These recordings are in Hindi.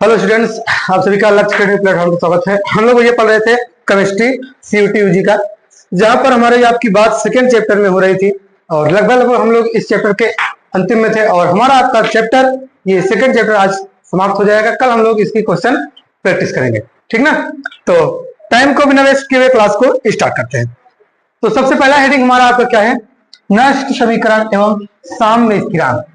हेलो स्टूडेंट्स, आप सभी का लक्ष्य ट्रेनिंग प्लेटफॉर्म पर स्वागत है। हम लोग ये पढ़ रहे थे केमिस्ट्री सीयूटी यूजी का, जहां पर हमारे आपकी बात सेकेंड चैप्टर में हो रही थी और लगभग हम लोग इस चैप्टर के अंतिम में थे और हमारा आपका चैप्टर ये सेकेंड चैप्टर आज समाप्त हो जाएगा। कल हम लोग इसकी क्वेश्चन प्रैक्टिस करेंगे, ठीक ना। तो टाइम को बिना वेस्ट किए हुए क्लास को स्टार्ट करते हैं। तो सबसे पहला हेडिंग हमारा आपका क्या है? नष्ट समीकरण एवं साम्य स्थिरांक।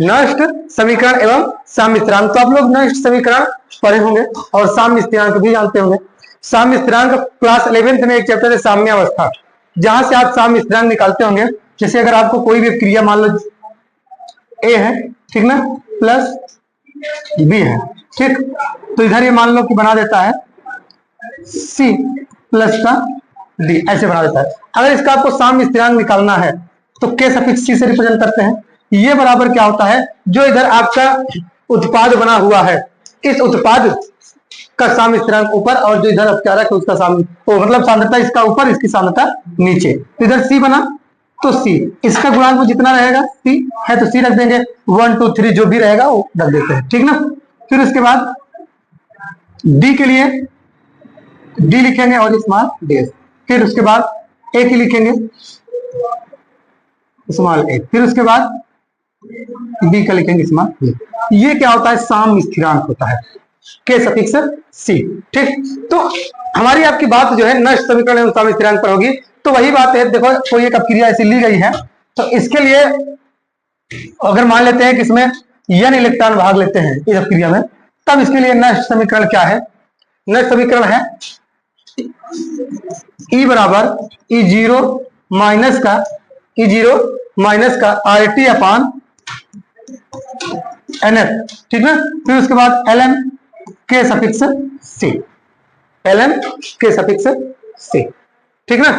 नष्ट समीकरण एवं साम्य स्थिरांक। तो आप लोग नष्ट समीकरण पढ़े होंगे और साम्य स्थिरांक भी जानते होंगे। साम्य स्थिरांक क्लास 11th में एक चैप्टर है साम्यावस्था, जहां से आप साम्य स्थिरांक निकालते होंगे। जैसे अगर आपको कोई भी क्रिया मान लो ए है, ठीक ना, प्लस बी है, ठीक, तो इधर ये मान लो कि बना देता है सी प्लस का डी, ऐसे बना देता है। अगर इसका आपको साम्य स्थिरांक निकालना है तो के सफिक्स सी से रिप्रेजेंट करते हैं। ये बराबर क्या होता है? जो इधर आपका उत्पाद बना हुआ है, इस उत्पाद का साम्य स्थिरांक ऊपर और जो इधर अपचारक है उसका साम्य, मतलब सांद्रता इसका ऊपर, इसकी सांद्रता नीचे। इधर सी बना तो सी, इसका गुणांक में जितना रहेगा सी है तो सी रख देंगे, 1 2 3 जो भी रहेगा वो रख देते हैं, ठीक ना। फिर उसके बाद डी के लिए डी लिखेंगे और स्मॉल डी। फिर उसके बाद ए की लिखेंगे स्मॉल ए। फिर उसके बाद बी का लिखेंगे स्मॉल बी। ये क्या होता है? साम्य स्थिरांक होता है, के सफिक्स सी, ठीक। तो हमारी आपकी बात जो है नष्ट समीकरण एवं साम्य स्थिरांक पर होगी। तो वही बात है, देखो कोई एक क्रिया ऐसी ली गई है तो इसके लिए अगर मान लेते हैं कि इसमें n इलेक्ट्रॉन भाग लेते हैं इस क्रिया में, तब इसके लिए नष्ट समीकरण क्या है? नष्ट समीकरण है E बराबर E0 माइनस का RT अपान NF, ठीक ना। फिर उसके बाद ln के सफिक्स C, ln के सफिक्स C, ठीक ना।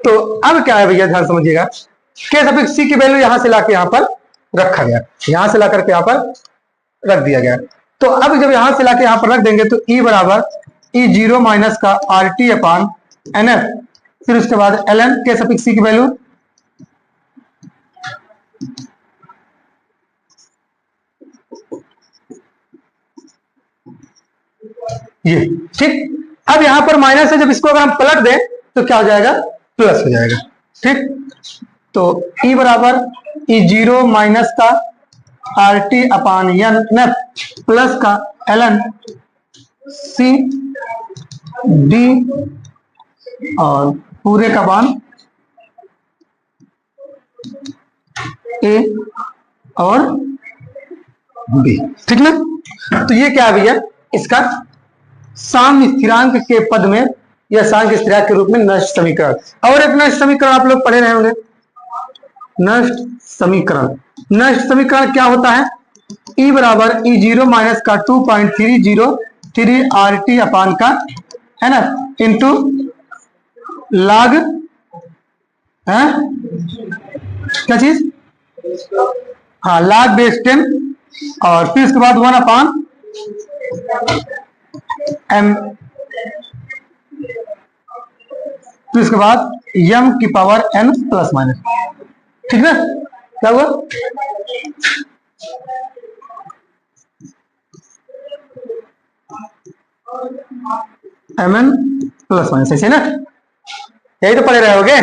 तो अब क्या है भैया, ध्यान समझिएगा। के सफिक्स C की वैल्यू यहां से लाके यहां पर रखा गया, यहां से ला करके यहां पर रख दिया गया। तो अब जब यहां से लाके यहां पर रख देंगे तो E बराबर E0 माइनस का RT अपान NF। फिर उसके बाद ln के सफिक्स C की वैल्यू ये, ठीक। अब यहां पर माइनस है, जब इसको अगर हम पलट दें तो क्या हो जाएगा? प्लस हो जाएगा, ठीक। तो E बराबर E0 माइनस का RT अपान NF प्लस का ln C D और पूरे का मान A और B, ठीक ना। तो ये क्या है भैया? इसका साम्य स्थिरांक के पद में या साम्य स्थिरांक के रूप में नष्ट समीकरण। और एक नष्ट समीकरण आप लोग पढ़े रहे होंगे, नष्ट समीकरण। नष्ट समीकरण क्या होता है? E बराबर E0 माइनस का 2.303 RT अपान का है ना, इंटू लाग है क्या चीज, हाँ, लाग बेस 10 और फिर उसके बाद 1 अपान m, फिर उसके बाद m की पावर n प्लस माइनस, ठीक ना। क्या हुआ? mn प्लस माइनस, ऐसे ना, यही तो पढ़े रहे होगे।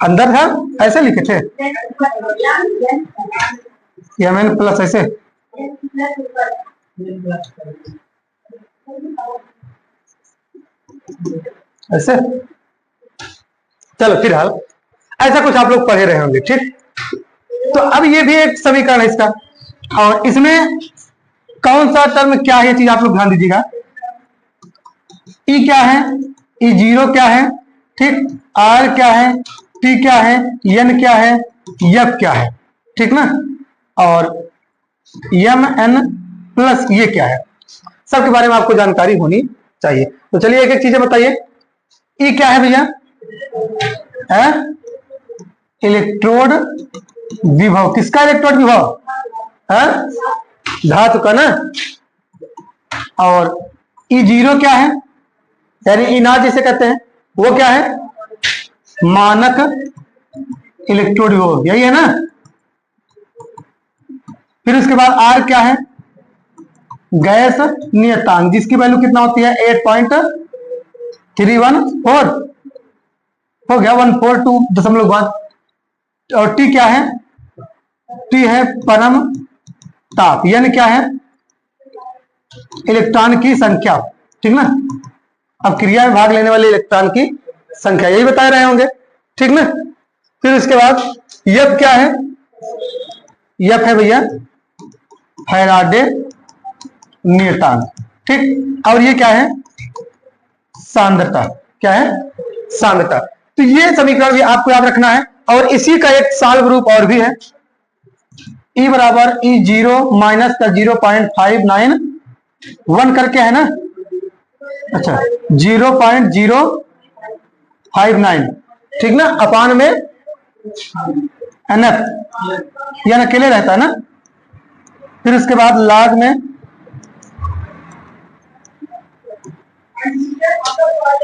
अंदर था ऐसे लिखे थे mn प्लस ऐसे, ऐसे। चलो फिलहाल ऐसा कुछ आप लोग पढ़े रहे होंगे, ठीक। तो अब ये भी एक समीकरण है इसका, और इसमें कौन सा टर्म क्या है, ये चीज आप लोग ध्यान दीजिएगा। E क्या है, E0 क्या है, ठीक, R क्या है, T क्या है, N क्या है, F क्या है, ठीक ना, और MN प्लस ये क्या है, सबके बारे में आपको जानकारी होनी चाहिए। तो चलिए एक एक चीजें बताइए। E क्या है भैया? इलेक्ट्रोड विभव। किसका इलेक्ट्रोड विभव है? धातु का ना। और E0 क्या है, यानी E0 जिसे कहते हैं, वो क्या है? मानक इलेक्ट्रोड विभव, यही है ना। फिर उसके बाद R क्या है, गैस नियतांक, जिसकी वैल्यू कितना होती है 8.314 हो गया 142.1। और T क्या है, T है परम ताप, यानी क्या है इलेक्ट्रॉन की संख्या, ठीक ना। अब क्रिया में भाग लेने वाले इलेक्ट्रॉन की संख्या यही बता रहे होंगे, ठीक ना। फिर उसके बाद F क्या है, F है भैया फैराडे नियतांक, ठीक। और ये क्या है सांद्रता, क्या है सांद्रता। तो ये समीकरण भी आपको याद रखना है। और इसी का एक सॉल्व रूप और भी है, E बराबर E0 माइनस का 0.591 करके है ना, अच्छा 0.059, ठीक ना, अपान में NF, यह अकेले रहता है ना। फिर उसके बाद log में,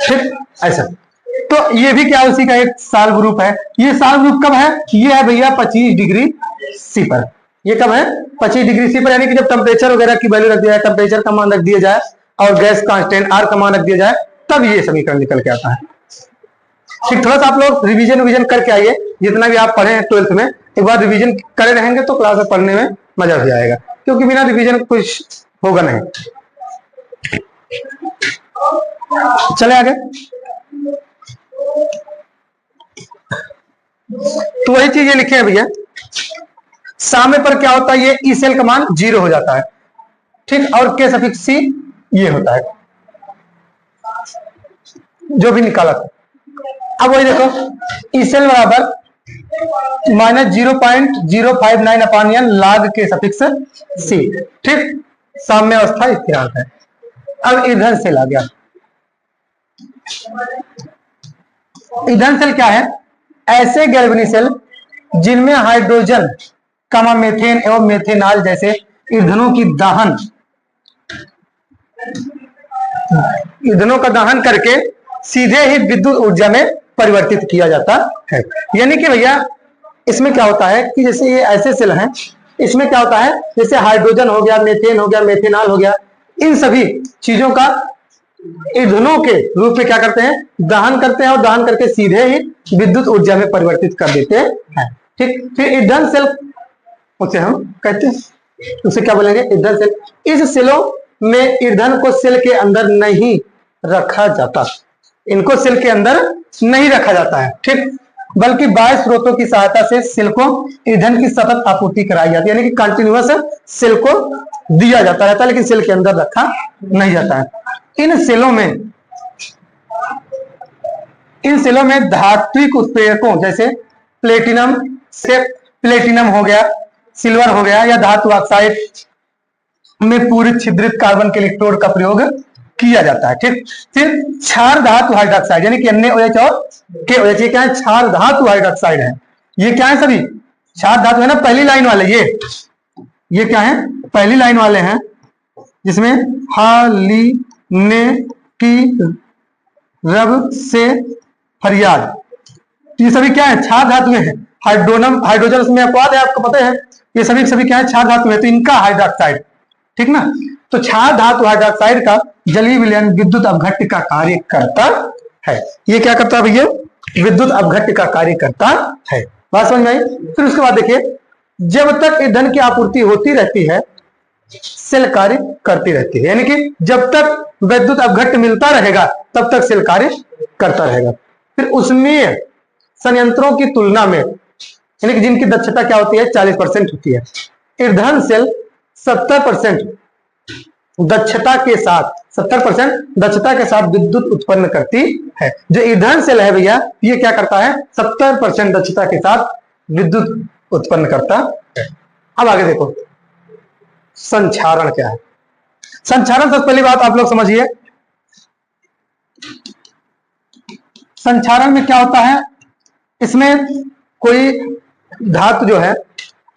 ठीक ऐसा। तो ये भी क्या उसी का एक सॉल्व रूप है। ये सॉल्व रूप कब है, ये है भैया 25 डिग्री सी पर। ये कब है 25 डिग्री सी पर, यानी कि जब टेम्परेचर वगैरह की वैल्यू रख दिया जाए, टेम्परेचर का मान रख दिया जाए और गैस कांस्टेंट R का मान रख दिया जाए, तब ये समीकरण निकल के आता है। ठीक, थोड़ा सा आप लोग रिवीजन करके आइए, जितना भी आप पढ़े हैं 12th में, एक बार रिवीजन करे रहेंगे तो क्लास में पढ़ने में मजा भी आएगा, क्योंकि बिना रिवीजन कुछ होगा नहीं। चले आगे। तो वही चीज ये लिखे हैं भैया, सामने पर क्या होता है, ये ई सेल का मान 0 हो जाता है, ठीक। और के सफिक्स सी ये होता है जो भी निकाला था। अब वही देखो, ई सेल बराबर माइनस 0.059 अपान एन लॉग के सफिक्स सी, ठीक। साम्य अवस्था स्थिरांक है। अब ईंधन सेल आ गया। ईंधन सेल क्या है, ऐसे गैल्वेनिक सेल जिनमें हाइड्रोजन कमा मेथेन एवं मेथेनॉल जैसे ईंधनों का दहन करके सीधे ही विद्युत ऊर्जा में परिवर्तित किया जाता है। यानी कि भैया इसमें क्या होता है कि जैसे ये ऐसे सेल हैं, इसमें क्या होता है, जैसे हाइड्रोजन हो गया, मेथेन हो गया, मेथेनॉल हो गया, इन सभी चीजों का ईंधनों के रूप में क्या करते हैं, दहन करते हैं और दहन करके सीधे ही विद्युत ऊर्जा में परिवर्तित कर देते हैं, ठीक। फिर ईंधन सेल उसे हम कहते हैं, उसे क्या बोलेंगे, ईंधन सेल। इस सेलों में ईंधन को सेल के अंदर नहीं रखा जाता, इनको सेल के अंदर नहीं रखा जाता है, ठीक, बल्कि बाह्य स्रोतों की सहायता से सेल को ईंधन की सतत आपूर्ति कराई जाती है, यानी कि कंटिन्यूअस सेल को दिया जाता रहता है, लेकिन सेल के अंदर रखा नहीं जाता है। इन सेलों में धात्विक उत्प्रेरकों जैसे प्लेटिनम हो गया, सिल्वर हो गया, या धातु ऑक्साइड में पूरी छिद्रित कार्बन के इलेक्ट्रोड का प्रयोग किया जाता है, ठीक। फिर क्षार धातु हाइड्रोक्साइड, यानी कि NaOH और KOH, ये क्या है, क्षार धातु हाइड्रोक्साइड है। ये क्या है, सभी क्षार धातु है ना, पहली लाइन वाले, ये क्या है, पहली लाइन वाले हैं, जिसमें हालिने की रब से फरियाद, ये सभी क्या है, क्षार धातुएं हैं। हाइड्रोजन उसमें अपवाद है, आपको पता है, ये सभी क्या है, क्षार धातु है, तो इनका हाइड्रोक्साइड, ठीक ना। तो क्षार धातु हाइड्रोक्साइड का जलीय विलयन विद्युत अपघट्य का कार्य करता है। ये क्या करता है भैया, विद्युत अपघट्य का कार्य करता है। बात समझ में आई। फिर उसके बाद देखिए, जब तक ईंधन की आपूर्ति होती रहती है सेल कार्य करती रहती है, यानी कि जब तक विद्युत अपघट्य मिलता रहेगा तब तक सेल कार्य करता रहेगा। फिर उसमें संयंत्रों की तुलना में, यानी कि जिनकी दक्षता क्या होती है 40% होती है, ईंधन सेल 70% दक्षता के साथ विद्युत उत्पन्न करती है। जो ईंधन सेल है भैया, ये क्या करता है, 70% दक्षता के साथ विद्युत उत्पन्न करता है। अब आगे देखो, संचारण क्या है। संचारण सबसे पहली बात आप लोग समझिए, संचारण में क्या होता है, इसमें कोई धातु जो है,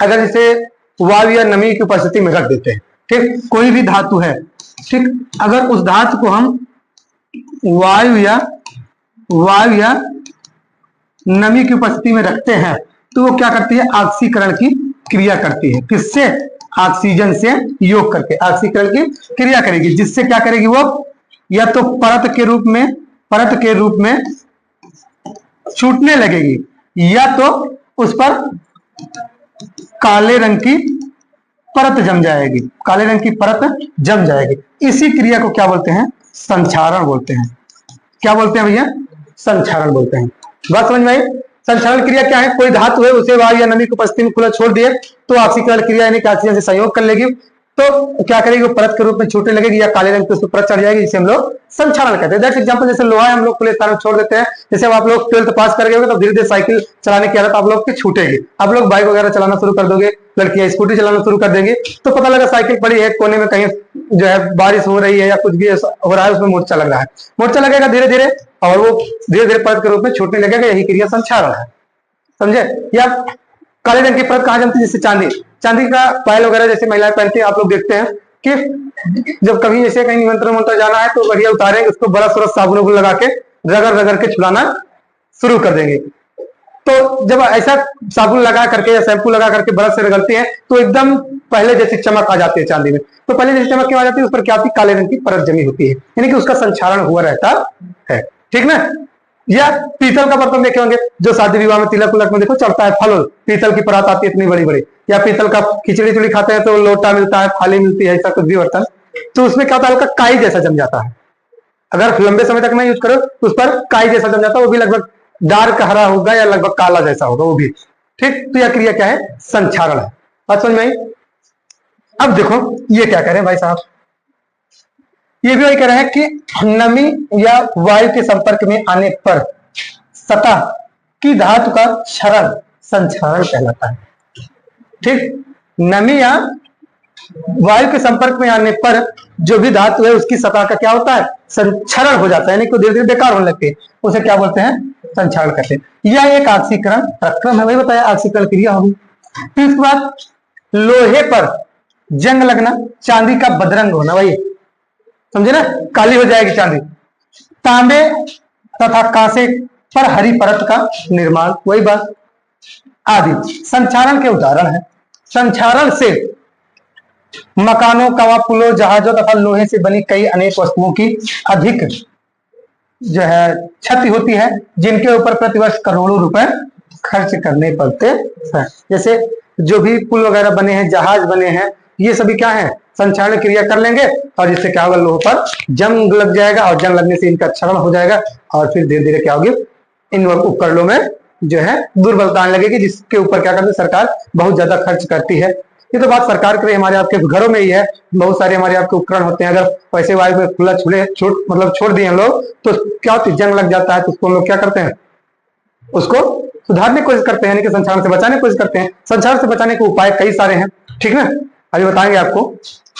अगर इसे वायु या नमी की उपस्थिति में रख देते हैं, ठीक, कोई भी धातु है, ठीक, अगर उस धातु को हम वायु या नमी की उपस्थिति में रखते हैं तो वो क्या करती है, ऑक्सीकरण की क्रिया करती है। किससे, ऑक्सीजन से योग करके ऑक्सीकरण की क्रिया करेगी, जिससे क्या करेगी वो, या तो परत के रूप में छूटने लगेगी या तो उस पर काले रंग की परत जम जाएगी, काले रंग की परत जम जाएगी। इसी क्रिया को क्या बोलते हैं, संक्षारण बोलते हैं। क्या बोलते हैं भैया, संक्षारण बोलते हैं। बात समझ में आई। संक्षारण क्रिया क्या है, कोई धातु है उसे वायु या नमी की उपस्थिति में खुला छोड़ दिए तो ऑक्सीकरण क्रिया यानी कि ऑक्सीजन से संयोग कर लेगी, तो क्या करेगी, वो परत के रूप में छूटने लगेगी या काले रंग की उस पर परत चढ़ जाएगी, जिसे हम लोग संक्षारण कहते हैं। दैट्स एग्जांपल, जैसे लोहा है हम लोग खुले स्थान में छोड़ देते हैं, जैसे अब आप लोग 12th पास कर गए तो धीरे धीरे साइकिल चलाने की आदत आप लोग की छूटेगी, आप लोग बाइक वगैरह चलाना शुरू कर दोगे, लड़कियां स्कूटी चलाना शुरू कर देंगी, तो पता लगा साइकिल पड़ी है कोने में कहीं, जो है बारिश हो रही है या कुछ भी हो रहा है, उसमें मोर्चा लग रहा है, मोर्चा लगेगा धीरे धीरे और वो धीरे धीरे परत के रूप में छूटने लगेगा, यही क्रिया संक्षारण है, समझे। या काले रंग की परत कहां जमती है, जैसे चांदी का पायल वगैरह जैसे महिलाएं पहनती हैं, आप लोग देखते हैं कि जब कभी जैसे कहीं निमंत्रण जाना है तो बढ़िया उतारेंगे उसको, बड़ा सूरज साबुन लगा के रगड़ के छुलाना शुरू कर देंगे। तो जब ऐसा साबुन लगा करके या शैम्पू लगा करके ब्रश से रगड़ती है तो एकदम पहले जैसी चमक आ जाती है चांदी में, तो पहले जैसी चमक क्यों आ जाती है, उस पर क्या होती है, काले रंग की परत जमी होती है, यानी कि उसका संक्षारण हुआ रहता है, ठीक ना। या पीतल का बर्तन देखे होंगे, जो शादी विवाह में तिलक उलक में देखो चढ़ता है फल, पीतल की परात आती है इतनी बड़ी बड़ी, या पीतल का खिचड़ी चुड़ी खाते हैं तो लोटा मिलता है, थाली मिलती है, ऐसा कुछ भी बर्तन, तो उसमें क्या होता है, हल्का काई जैसा जम जाता है, अगर लंबे समय तक नहीं यूज करो तो उस पर काई जैसा जम जाता है, वो भी लगभग डार्क हरा होगा या लगभग काला जैसा होगा वो भी, ठीक। तो यह क्रिया क्या है, संक्षारण है। बात समझ में आई। अब देखो ये क्या कह रहे हैं भाई साहब, ये भी वही कह रहे हैं कि नमी या वायु के संपर्क में आने पर सतह की धातु का क्षरण संक्षारण कहलाता है, ठीक। नमी या वायु के संपर्क में आने पर जो भी धातु है उसकी सतह का क्या होता है, संक्षारण हो जाता है, यानी कि धीरे धीरे बेकार होने लगती है, उसे क्या बोलते हैं, संक्षारण कहते हैं। यह एक ऑक्सीकरण प्रक्रम है, वही बताया ऑक्सीकरण क्रिया होगी। फिर उसके बाद लोहे पर जंग लगना, चांदी का बदरंग होना, वही समझे ना, काली हो जाएगी चांदी। तांबे तथा कांसे पर हरी परत का निर्माण, वही बात, आदि संक्षारण के उदाहरण है। संक्षारण से मकानों, कवा, पुलों, जहाजों तथा लोहे से बनी कई अनेक वस्तुओं की अधिक जो है क्षति होती है, जिनके ऊपर प्रतिवर्ष करोड़ों रुपए खर्च करने पड़ते हैं। जैसे जो भी पुल वगैरह बने हैं, जहाज बने हैं, ये सभी क्या है, संक्षारण क्रिया कर लेंगे और जिससे क्या होगा, लोह पर जंग लग जाएगा और जंग लगने से इनका क्षरण हो जाएगा और फिर धीरे धीरे क्या होगी, इन उपकरणों में जो है दुर्बलता आने लगेगी, जिसके ऊपर क्या करती है सरकार, बहुत ज्यादा खर्च करती है। ये तो बात सरकार के लिए हमारे आपके घरों में ही है, बहुत सारे हमारे आपके उपकरण होते हैं, अगर पैसे वायु में खुला छोड़ दिए हम लोग तो क्या होती है, जंग लग जाता है, तो उसको हम लोग क्या करते हैं, उसको सुधारने की कोशिश करते हैं, यानी कि संक्षारण से बचाने की कोशिश करते हैं। संक्षारण से बचाने के उपाय कई सारे हैं, ठीक ना, अभी बताएंगे आपको।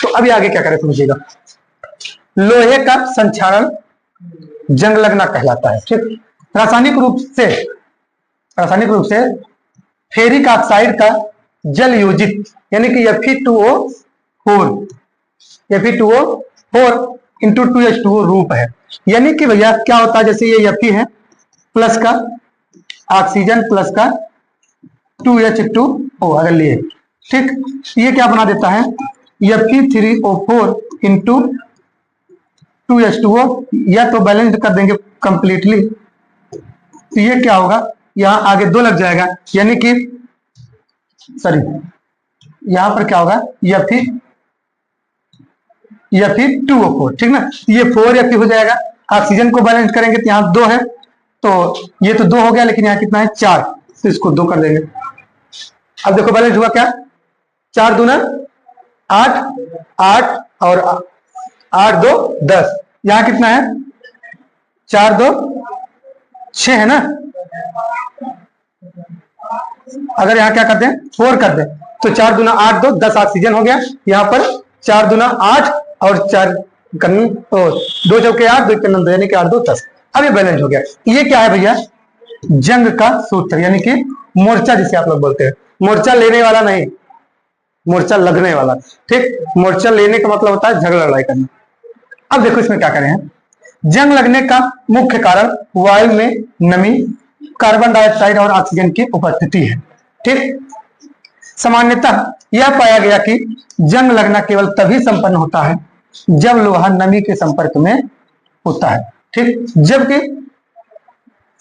तो अभी आगे क्या करें समझिएगा। लोहे का संक्षारण जंग लगना कहलाता है, ठीक। रासायनिक रूप से फेरिक ऑक्साइड का जल योजित यानी कि Fe2O4 into 2H2O रूप है, यानी कि भैया क्या होता है, जैसे ये Fe है प्लस का ऑक्सीजन प्लस का 2H2O अगर लिए, ठीक, ये क्या बना देता है, Fe3O4 into 2H2O, या तो बैलेंस कर देंगे कंप्लीटली, तो ये क्या होगा, यहां आगे 2 लग जाएगा, यानी कि सॉरी यहां पर क्या होगा, Fe2O4, ठीक ना, ये 4 Fe हो जाएगा। ऑक्सीजन को बैलेंस करेंगे तो यहाँ 2 है, तो ये तो 2 हो गया, लेकिन यहाँ कितना है 4, तो इसको 2 कर देंगे। अब देखो बैलेंस हुआ क्या, 4 दूना 8, 8 और 8 2 10, यहाँ कितना है 4 2 6 है ना, अगर यहाँ क्या करते हैं 4 कर दे तो 4 दूना 8 2 10 ऑक्सीजन हो गया, यहाँ पर 4 दूना 8 और 4 2 चौके 8 2 9 यानी कि 8 2 10। अब ये बैलेंस हो गया। ये क्या है भैया, जंग का सूत्र, यानी कि मोर्चा जिसे आप लोग बोलते हैं, मोर्चा लेने वाला नहीं, मोर्चा लगने वाला, ठीक। मोर्चा लेने का मतलब होता है झगड़ा लड़ाई करना। अब देखो इसमें क्या करें हैं, जंग लगने का मुख्य कारण वायु में नमी, कार्बन डाइऑक्साइड और ऑक्सीजन की उपस्थिति है, ठीक। सामान्यतः यह पाया गया कि जंग लगना केवल तभी संपन्न होता है जब लोहा नमी के संपर्क में होता है, ठीक। जबकि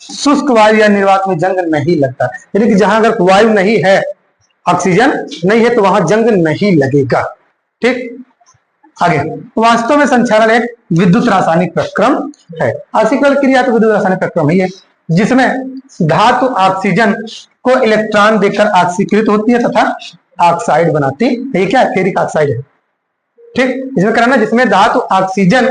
शुष्क वायु या निर्वात में जंग नहीं लगता, यानी कि जहां अगर वायु नहीं है, ऑक्सीजन नहीं है, तो वहां जंग नहीं लगेगा, ठीक। आगे, वास्तव में संचालन एक विद्युत रासायनिक प्रक्रम है। आसिकल क्रिया तो विद्युत रासायनिक प्रक्रम ही है, जिसमें धातु ऑक्सीजन को इलेक्ट्रॉन देकर ऑक्सीकृत होती है तथा ऑक्साइड बनाती है। ये क्या है? फेरिक ऑक्साइड है, ठीक। इसमें कराना, जिसमें धातु ऑक्सीजन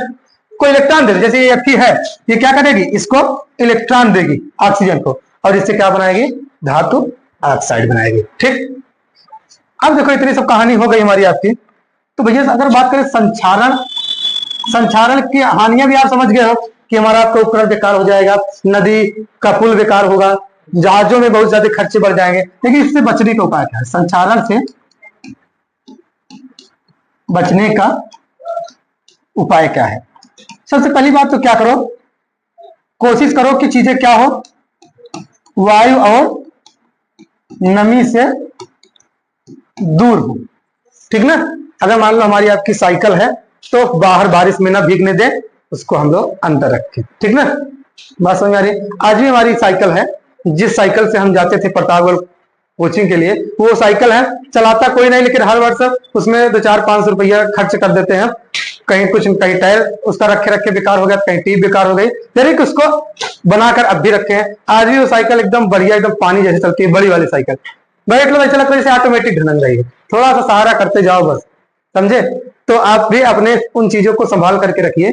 को इलेक्ट्रॉन दे, जैसे ये Fe है, ये क्या करेगी? इसको इलेक्ट्रॉन देगी ऑक्सीजन को, और इससे क्या बनाएगी? धातु ऑक्साइड बनाएगी, ठीक। अब देखो इतनी सब कहानी हो गई हमारी आपकी। तो भैया अगर बात करें संचारण की हानियां भी आप समझ गए हो कि हमारा आपका उपकरण बेकार हो जाएगा, नदी का पुल बेकार होगा, जहाजों में बहुत ज्यादा खर्चे बढ़ जाएंगे। लेकिन इससे बचने का उपाय क्या है? संचारण से बचने का उपाय क्या है? सबसे पहली बात तो क्या करो, कोशिश करो कि चीजें क्या हो, वायु और नमी से दूर हो, ठीक ना। अगर मान लो हमारी आपकी साइकिल है तो बाहर बारिश में ना भीगने दे, उसको हम लोग अंदर रखें, ठीक ना। बात समझ आ रही? आज भी हमारी साइकिल है, जिस साइकिल से हम जाते थे प्रतापगढ़ कोचिंग के लिए, वो साइकिल है, चलाता कोई नहीं, लेकिन हर वर्ष उसमें 200-500 रुपया खर्च कर देते हैं। कहीं कुछ, कहीं टायर उसका रखे रखे बेकार हो गया, कहीं टीप बेकार हो गई, फिर उसको बनाकर अब भी रखे हैं। आज भी वो साइकिल एकदम बढ़िया, एकदम पानी जैसे चलती है, बड़ी वाली साइकिल। बैठ लो, ऐसा लगता है जैसे ऑटोमेटिक ढनक रही है, थोड़ा सा सहारा करते जाओ बस, समझे। तो आप भी अपने उन चीजों को संभाल करके रखिए,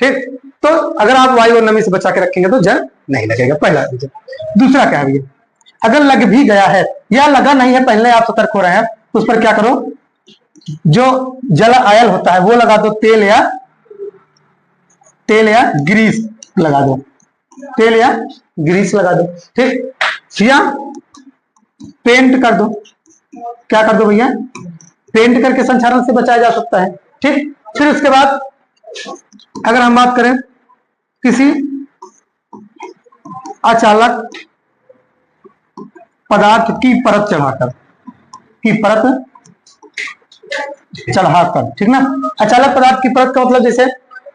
ठीक। तो अगर आप वायु और नमी से बचा के रखेंगे तो जंग नहीं लगेगा, पहला। दूसरा क्या है, अगर लग भी गया है या लगा नहीं है, पहले आप सतर्क हो रहे हैं, तो उस पर क्या करो, जो जल आयल होता है वो लगा दो, तेल या ग्रीस लगा दो, तेल या ग्रीस लगा दो, ठीक। या पेंट कर दो, क्या कर दो भैया? पेंट करके संचारण से बचाया जा सकता है, ठीक। फिर उसके बाद अगर हम बात करें किसी अचालक पदार्थ की परत चढ़ाकर, ठीक ना। अचालक पदार्थ की परत का मतलब, जैसे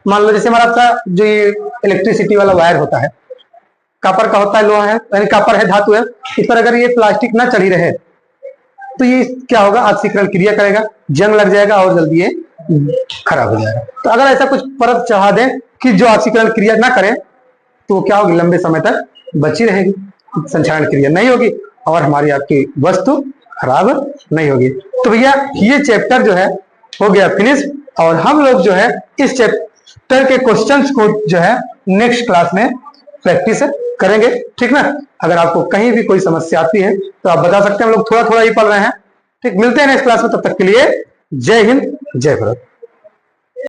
मान लो जैसे हमारा आपका जो ये इलेक्ट्रिसिटी वाला वायर होता है, कॉपर का होता है, लोहा है, यानी कॉपर है, धातु है, इस पर अगर ये प्लास्टिक ना चढ़ी रहे तो ये क्या होगा? ऑक्सीकरण क्रिया करेगा, जंग लग जाएगा और जल्दी ये खराब हो जाएगा। तो अगर ऐसा कुछ परत चढ़ा दें कि जो ऑक्सीकरण क्रिया ना करे, तो क्या होगी? लंबे समय तक बची रहेगी, संचारण क्रिया नहीं होगी और हमारी आपकी वस्तु खराब नहीं होगी। तो भैया ये चैप्टर जो है हो गया फिनिश, और हम लोग जो है इस चैप्टर के क्वेश्चंस को जो है नेक्स्ट क्लास में प्रैक्टिस करेंगे, ठीक ना। अगर आपको कहीं भी कोई समस्या आती है तो आप बता सकते हैं, हम लोग थोड़ा थोड़ा ही पढ़ रहे हैं, ठीक। मिलते हैं नेक्स्ट क्लास में, तब तक के लिए जय हिंद, जय भारत।